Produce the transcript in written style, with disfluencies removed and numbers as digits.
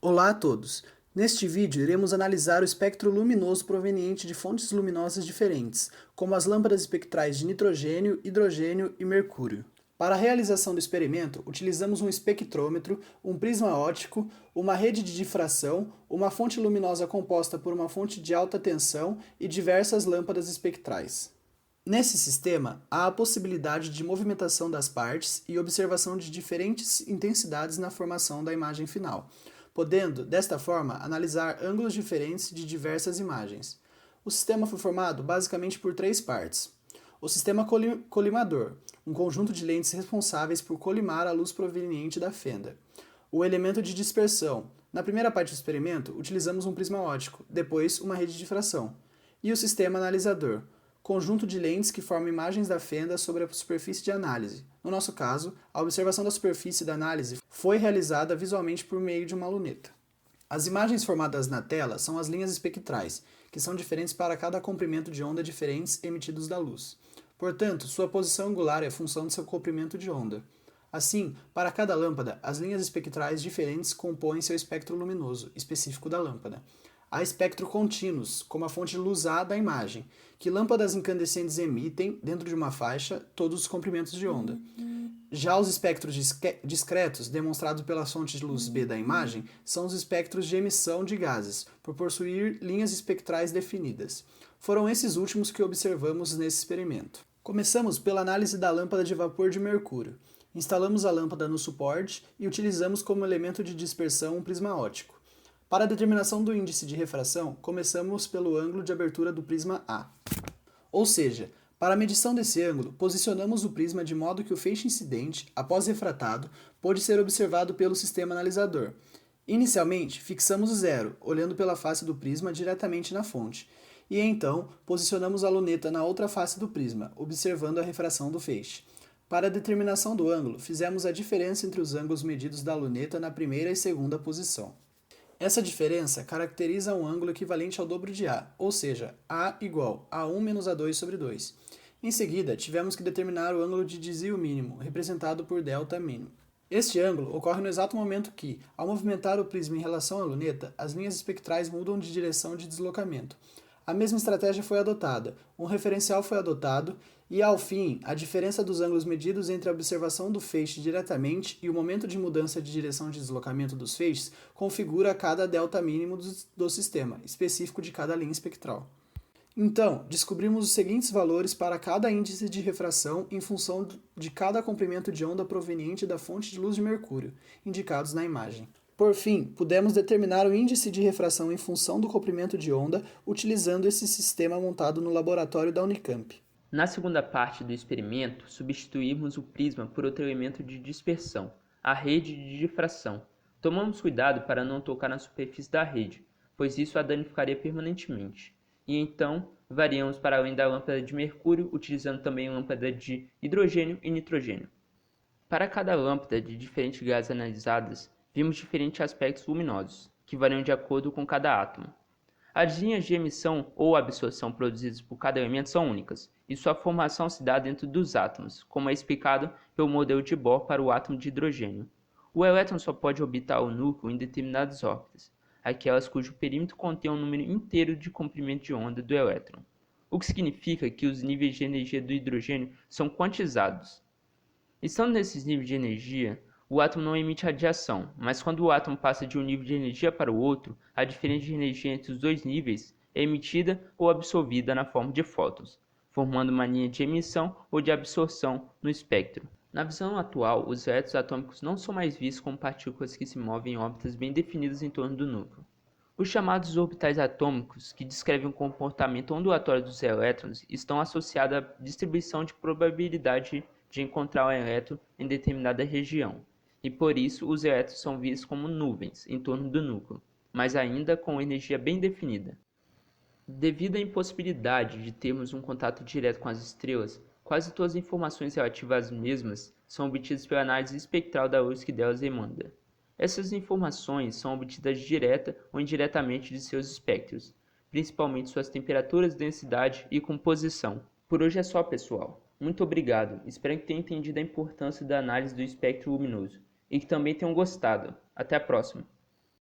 Olá a todos! Neste vídeo iremos analisar o espectro luminoso proveniente de fontes luminosas diferentes, como as lâmpadas espectrais de nitrogênio, hidrogênio e mercúrio. Para a realização do experimento, utilizamos um espectrômetro, um prisma óptico, uma rede de difração, uma fonte luminosa composta por uma fonte de alta tensão e diversas lâmpadas espectrais. Nesse sistema, há a possibilidade de movimentação das partes e observação de diferentes intensidades na formação da imagem final, podendo, desta forma, analisar ângulos diferentes de diversas imagens. O sistema foi formado basicamente por três partes. O sistema colimador, um conjunto de lentes responsáveis por colimar a luz proveniente da fenda. O elemento de dispersão. Na primeira parte do experimento, utilizamos um prisma óptico, depois uma rede de difração. E o sistema analisador, conjunto de lentes que formam imagens da fenda sobre a superfície de análise. No nosso caso, a observação da superfície da análise foi realizada visualmente por meio de uma luneta. As imagens formadas na tela são as linhas espectrais, que são diferentes para cada comprimento de onda diferentes emitidos da luz. Portanto, sua posição angular é função de seu comprimento de onda. Assim, para cada lâmpada, as linhas espectrais diferentes compõem seu espectro luminoso, específico da lâmpada. Há espectro contínuos, como a fonte de luz A da imagem, que lâmpadas incandescentes emitem, dentro de uma faixa, todos os comprimentos de onda. Já os espectros discretos, demonstrados pela fonte de luz B da imagem, são os espectros de emissão de gases, por possuir linhas espectrais definidas. Foram esses últimos que observamos nesse experimento. Começamos pela análise da lâmpada de vapor de mercúrio. Instalamos a lâmpada no suporte e utilizamos como elemento de dispersão um prisma óptico. Para a determinação do índice de refração, começamos pelo ângulo de abertura do prisma A. Ou seja, para a medição desse ângulo, posicionamos o prisma de modo que o feixe incidente, após refratado, pôde ser observado pelo sistema analisador. Inicialmente, fixamos o zero, olhando pela face do prisma diretamente na fonte, e então posicionamos a luneta na outra face do prisma, observando a refração do feixe. Para a determinação do ângulo, fizemos a diferença entre os ângulos medidos da luneta na primeira e segunda posição. Essa diferença caracteriza um ângulo equivalente ao dobro de A, ou seja, A igual a 1 menos A2 sobre 2. Em seguida, tivemos que determinar o ângulo de desvio mínimo, representado por delta mínimo. Este ângulo ocorre no exato momento que, ao movimentar o prisma em relação à luneta, as linhas espectrais mudam de direção de deslocamento. A mesma estratégia foi adotada, um referencial foi adotado e, ao fim, a diferença dos ângulos medidos entre a observação do feixe diretamente e o momento de mudança de direção de deslocamento dos feixes configura cada delta mínimo do sistema, específico de cada linha espectral. Então, descobrimos os seguintes valores para cada índice de refração em função de cada comprimento de onda proveniente da fonte de luz de mercúrio, indicados na imagem. Por fim, pudemos determinar o índice de refração em função do comprimento de onda utilizando esse sistema montado no laboratório da Unicamp. Na segunda parte do experimento, substituímos o prisma por outro elemento de dispersão, a rede de difração. Tomamos cuidado para não tocar na superfície da rede, pois isso a danificaria permanentemente. E então, variamos para além da lâmpada de mercúrio, utilizando também lâmpada de hidrogênio e nitrogênio. Para cada lâmpada de diferentes gases analisadas, vimos diferentes aspectos luminosos, que variam de acordo com cada átomo. As linhas de emissão ou absorção produzidas por cada elemento são únicas, e sua formação se dá dentro dos átomos, como é explicado pelo modelo de Bohr para o átomo de hidrogênio. O elétron só pode orbitar o núcleo em determinadas órbitas, aquelas cujo perímetro contém um número inteiro de comprimento de onda do elétron, o que significa que os níveis de energia do hidrogênio são quantizados. Estando nesses níveis de energia, o átomo não emite radiação, mas quando o átomo passa de um nível de energia para o outro, a diferença de energia entre os dois níveis é emitida ou absorvida na forma de fótons, formando uma linha de emissão ou de absorção no espectro. Na visão atual, os elétrons atômicos não são mais vistos como partículas que se movem em órbitas bem definidas em torno do núcleo. Os chamados orbitais atômicos, que descrevem o comportamento ondulatório dos elétrons, estão associados à distribuição de probabilidade de encontrar o elétron em determinada região, e por isso os elétrons são vistos como nuvens em torno do núcleo, mas ainda com energia bem definida. Devido à impossibilidade de termos um contato direto com as estrelas, quase todas as informações relativas às mesmas são obtidas pela análise espectral da luz que delas emana. Essas informações são obtidas direta ou indiretamente de seus espectros, principalmente suas temperaturas, densidade e composição. Por hoje é só, pessoal. Muito obrigado. Espero que tenham entendido a importância da análise do espectro luminoso e que também tenham gostado. Até a próxima.